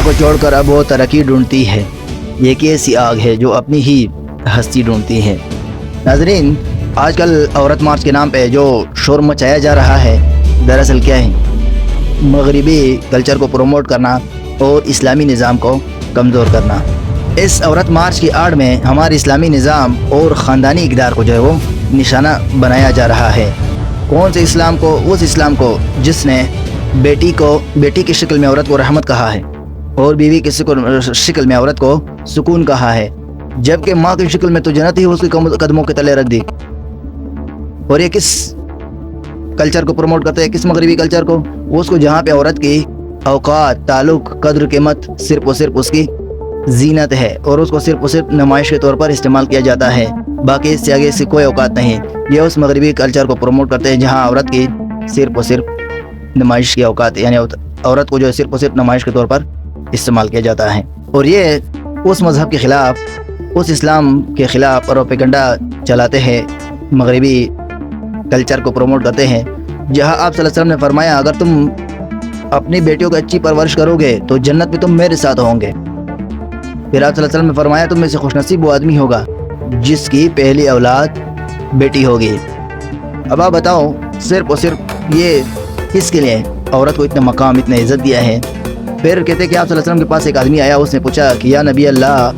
کو چھوڑ کر اب وہ ترقی ڈھونڈتی ہے۔ یہ ایک ایسی آگ ہے جو اپنی ہی ہستی ڈھونڈتی ہے۔ ناظرین، آج کل عورت مارچ کے نام پہ جو شور مچایا جا رہا ہے، دراصل کیا ہے؟ مغربی کلچر کو پروموٹ کرنا اور اسلامی نظام کو کمزور کرنا۔ اس عورت مارچ کی آڑ میں ہمارے اسلامی نظام اور خاندانی اقدار کو جو ہے وہ نشانہ بنایا جا رہا ہے۔ کون سے اسلام کو؟ اس اسلام کو جس نے بیٹی کی شکل میں عورت کو رحمت کہا ہے اور بیوی کی شکل میں عورت کو سکون کہا ہے، جبکہ ماں کی شکل میں تو جنت ہی اس کے قدموں کے تلے رکھ دی۔ اور یہ کس کلچر کو پروموٹ کرتے ہیں؟ کس مغربی کلچر کو؟ اس کو جہاں پہ عورت کی اوقات، تعلق، قدر، قیمت صرف اور صرف اس کی زینت ہے اور اس کو صرف اور صرف نمائش کے طور پر استعمال کیا جاتا ہے، باقی اس سے آگے سے کوئی اوقات نہیں۔ یہ اس مغربی کلچر کو پروموٹ کرتے ہیں جہاں عورت کی صرف اور صرف نمائش کی اوقات، یعنی عورت کو جو ہے صرف اور صرف نمائش کے طور پر استعمال کیا جاتا ہے۔ اور یہ اس مذہب کے خلاف، اس اسلام کے خلاف پروپیگنڈا چلاتے ہیں، مغربی کلچر کو پروموٹ کرتے ہیں، جہاں آپ صلی اللہ علیہ وسلم نے فرمایا اگر تم اپنی بیٹیوں کو اچھی پرورش کرو گے تو جنت میں تم میرے ساتھ ہوں گے۔ پھر آپ صلی اللہ علیہ وسلم نے فرمایا تم میں سے خوش نصیب وہ آدمی ہوگا جس کی پہلی اولاد بیٹی ہوگی۔ اب آپ بتاؤ، صرف اور صرف یہ کس کے لیے عورت کو اتنا مقام، اتنا عزت دیا ہے؟ پھر کہتے کہ آپ صلی اللہ علیہ وسلم کے پاس ایک آدمی آیا، اس نے پوچھا کہ یا نبی اللہ،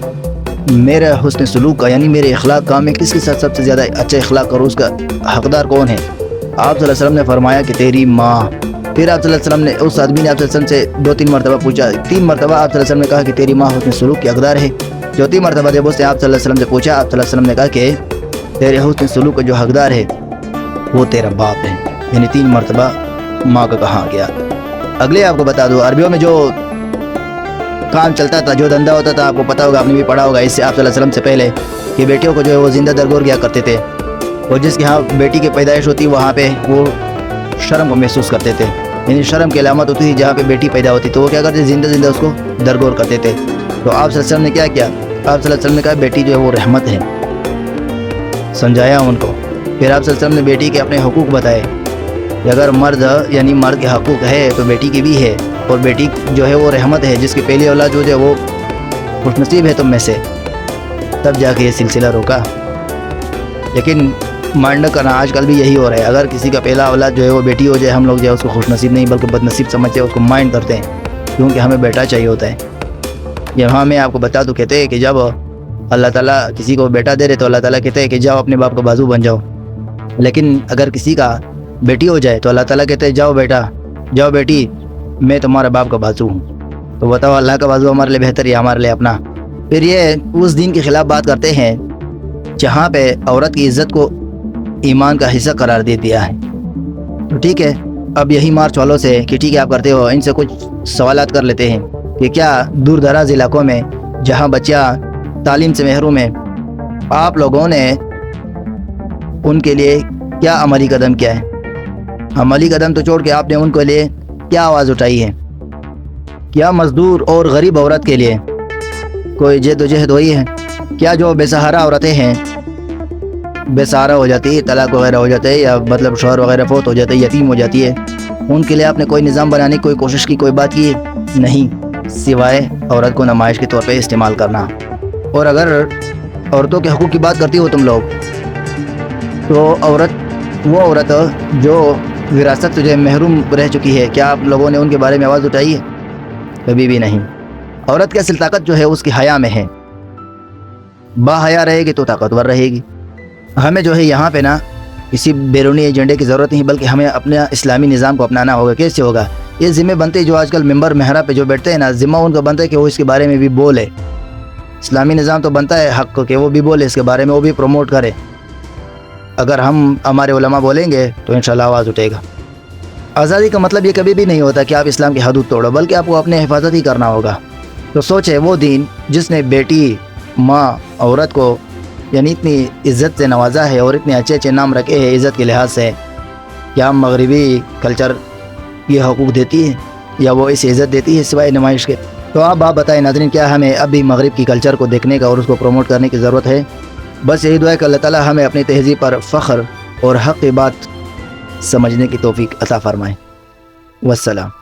میرا حسن سلوک کا یعنی میرے اخلاق کا، میں کس کے ساتھ سب سے زیادہ اچھا اخلاق کروں، اس کا حقدار کون ہے؟ آپ صلی اللہ علیہ وسلم نے فرمایا کہ تیری ماں۔ پھر آپ صلی اللہ علیہ وسلم نے اس آدمی نے آپ صلی اللہ علیہ وسلم سے 2-3 مرتبہ پوچھا، 3 مرتبہ آپ صلی اللہ علیہ وسلم نے کہا کہ تیری ماں حسن سلوک کی حقدار ہے۔ چوتھی مرتبہ جب اس نے آپ صلی اللہ علیہ وسلم سے پوچھا، آپ صلی اللہ علیہ وسلم نے کہا کہ تیرے حسن سلوک کا جو حقدار ہے وہ تیرا باپ ہے، یعنی 3 مرتبہ ماں کا کہا گیا۔ اگلے آپ کو بتا دو، عربیوں میں جو کام چلتا تھا، جو دھندا ہوتا تھا، آپ کو پتا ہوگا، آپ نے بھی پڑھا ہوگا اس سے آپ صلی اللہ علیہ وسلم سے پہلے، کہ بیٹیوں کو جو ہے وہ زندہ درگور کیا کرتے تھے، اور جس کے ہاں بیٹی کی پیدائش ہوتی وہاں پہ وہ شرم کو محسوس کرتے تھے، یعنی شرم کی علامت ہوتی تھی جہاں پہ بیٹی پیدا ہوتی تو وہ کیا کرتے؟ زندہ اس کو درگور کرتے تھے۔ تو آپ صلی اللہ علیہ وسلم نے کیا کیا؟ آپ صلی اللہ علیہ وسلم نے کہا بیٹی جو ہے وہ رحمت ہے، سمجھایا ان کو۔ پھر آپ صلی اللہ علیہ وسلم نے بیٹی کے اپنے حقوق بتائے کہ اگر مرد یعنی مرد کے حقوق ہے تو بیٹی کی بھی ہے، اور بیٹی جو ہے وہ رحمت ہے، جس کی پہلی اولاد جو ہے وہ خوش نصیب ہے تم میں سے۔ تب جا کے یہ سلسلہ روکا، لیکن مائنڈ کرنا آج کل بھی یہی ہو رہا ہے۔ اگر کسی کا پہلا اولاد جو ہے وہ بیٹی ہو جائے، ہم لوگ جو ہے اس کو خوش نصیب نہیں بلکہ بد نصیب سمجھتے ہیں، اس کو مائنڈ کرتے ہیں، کیونکہ ہمیں بیٹا چاہیے ہوتا ہے۔ یہاں میں آپ کو بتا دوں، کہتے ہیں کہ جب اللہ تعالیٰ کسی کو بیٹا دے رہے تو اللہ تعالیٰ کہتے ہیں کہ جاؤ اپنے باپ کا بازو بن جاؤ، لیکن اگر کسی کا بیٹی ہو جائے تو اللہ تعالیٰ کہتے ہیں جاؤ بیٹا، جاؤ بیٹی، میں تمہارا باپ کا بازو ہوں۔ تو بتاؤ اللہ کا بازو ہمارے لیے بہتر ہے ہمارے لیے اپنا؟ پھر یہ اس دین کے خلاف بات کرتے ہیں جہاں پہ عورت کی عزت کو ایمان کا حصہ قرار دے دیا ہے۔ تو ٹھیک ہے، اب یہی مارچ والوں سے کہ ٹھیک ہے آپ کرتے ہو، ان سے کچھ سوالات کر لیتے ہیں کہ کیا دور دراز علاقوں میں جہاں بچیاں تعلیم سے محروم ہیں، آپ لوگوں نے ان کے لیے کیا عملی قدم کیا ہے؟ عملی قدم تو چھوڑ کے آپ نے ان کے لیے کیا آواز اٹھائی ہے؟ کیا مزدور اور غریب عورت کے لیے کوئی جد و جہد ہوئی ہے؟ کیا جو بے سہارا عورتیں ہیں، بے سہارا ہو جاتی ہے، طلاق وغیرہ ہو جاتے ہیں، یا مطلب شوہر وغیرہ فوت ہو جاتے ہیں، یتیم ہو جاتی ہے، ان کے لیے آپ نے کوئی نظام بنانے کی کوئی کوشش کی، کوئی بات کی؟ نہیں، سوائے عورت کو نمائش کے طور پہ استعمال کرنا۔ اور اگر عورتوں کے حقوق کی بات کرتی ہو تم لوگ، تو وہ عورت جو وراثت سے جو محروم رہ چکی ہے، کیا آپ لوگوں نے ان کے بارے میں آواز اٹھائی ہے؟ کبھی بھی نہیں۔ عورت کی اصل طاقت جو ہے اس کی حیا میں ہے، با حیا رہے گی تو طاقتور رہے گی۔ ہمیں جو ہے یہاں پہ نا کسی بیرونی ایجنڈے کی ضرورت نہیں، بلکہ ہمیں اپنا اسلامی نظام کو اپنانا ہوگا۔ کیسے ہوگا؟ یہ ذمہ بنتے جو آج کل ممبر محراب پہ جو بیٹھتے ہیں نا، ذمہ ان کا بنتا ہے کہ وہ اس کے بارے میں بھی بولے۔ اسلامی نظام تو بنتا ہے حق کہ وہ بھی بولے اس کے بارے میں، وہ بھی پروموٹ کرے۔ اگر ہمارے علماء بولیں گے تو انشاءاللہ آواز اٹھے گا۔ آزادی کا مطلب یہ کبھی بھی نہیں ہوتا کہ آپ اسلام کی حدود توڑو، بلکہ آپ کو اپنے حفاظت ہی کرنا ہوگا۔ تو سوچے وہ دین جس نے بیٹی، ماں، عورت کو یعنی اتنی عزت سے نوازا ہے اور اتنے اچھے اچھے نام رکھے ہیں عزت کے لحاظ سے، کیا مغربی کلچر یہ حقوق دیتی ہے یا وہ اسے عزت دیتی ہے سوائے نمائش کے؟ تو آپ بتائیں ناظرین، کیا ہمیں اب بھی مغرب کی کلچر کو دیکھنے کا اور اس کو پروموٹ کرنے کی ضرورت ہے؟ بس یہی دعا ہے کہ اللہ تعالیٰ ہمیں اپنی تہذیب پر فخر اور حق کی بات سمجھنے کی توفیق عطا فرمائے۔ والسلام۔